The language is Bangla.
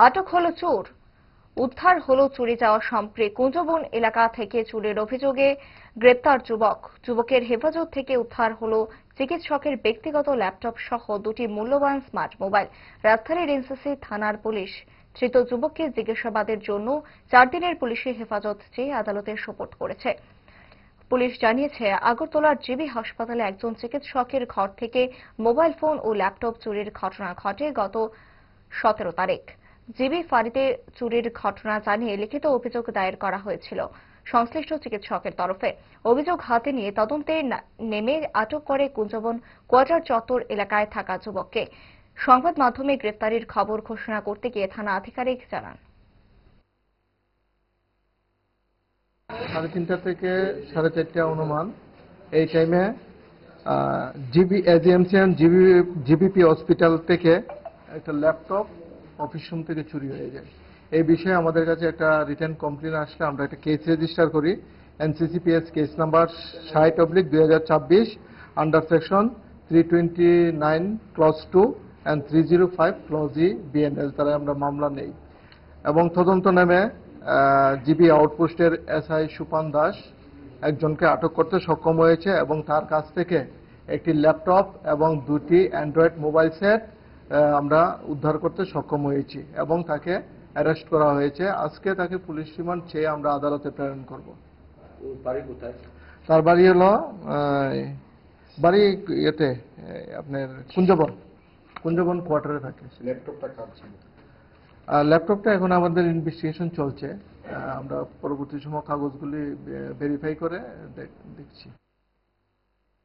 আটক হলো চোর। উদ্ধার হলো চুরি যাওয়া সম্প্রতি কুঞ্জবন এলাকা থেকে চুরির অভিযোগে গ্রেপ্তার যুবক। যুবকের হেফাজত থেকে উদ্ধার হলো চিকিৎসকের ব্যক্তিগত ল্যাপটপ সহ দুটি মূল্যবান স্মার্ট মোবাইল। রাজধানীর এনসিসি থানার পুলিশ ধৃত যুবককে জিজ্ঞাসাবাদের জন্য 4 দিনের পুলিশি হেফাজত চেয়ে আদালতে সোপর্দ করেছে। পুলিশ জানিয়েছে, আগরতলার জিবি হাসপাতালে একজন চিকিৎসকের ঘর থেকে মোবাইল ফোন ও ল্যাপটপ চুরির ঘটনা ঘটে গত 17 তারিখ। জিবি ফাঁড়িতে চুরির ঘটনা জানিয়ে লিখিত অভিযোগ দায়ের করা হয়েছিল সংশ্লিষ্ট চিকিৎসকের তরফে। অভিযোগ হাতে নিয়ে তদন্তে নেমে আটক করে কুঞ্জবন কোয়ার্টার চত্বর এলাকায় থাকা যুবককে। সংবাদ মাধ্যমে গ্রেফতারির খবর ঘোষণা করতে গিয়ে থানা আধিকারিক জানান, 3:30 থেকে 4:30 অনুমান এই টাইমে এজিএমসিএন জিবিপি হসপিটাল থেকে একটা ল্যাপটপ অফিস রুম থেকে চুরি হয়ে যায়। এই বিষয়ে আমাদের কাছে একটা রিটেন কমপ্লেন আসলে আমরা একটা কেস রেজিস্টার করি। NCCPS case number 60/2024 under section 329 clause 2 and 305 clause E BNS দ্বারা আমরা মামলা নেই এবং তদন্ত নেমে জিবি আউটপোস্টের এসআই সুপান দাস একজনকে আটক করতে সক্ষম হয়েছে এবং তার কাছ থেকে একটি ল্যাপটপ এবং দুটি অ্যান্ড্রয়েড মোবাইল সেট আমরা উদ্ধার করতে সক্ষম হয়েছি এবং তাকে অ্যারেস্ট করা হয়েছে। আজকে তাকে পুলিশ রিমান্ড চেয়ে আমরা আদালতে প্রেরণ করব। বাড়ি কোথায়? তার বাড়ি হলো বাড়ি ইয়েতে আপনার কুঞ্জবন কোয়ার্টারে থাকে। ল্যাপটপটা কার ছিল? ল্যাপটপটা এখন আমাদের ইনভেস্টিগেশন চলছে। আমরা পরবর্তী সময় কাগজগুলি ভেরিফাই করে দেখছি।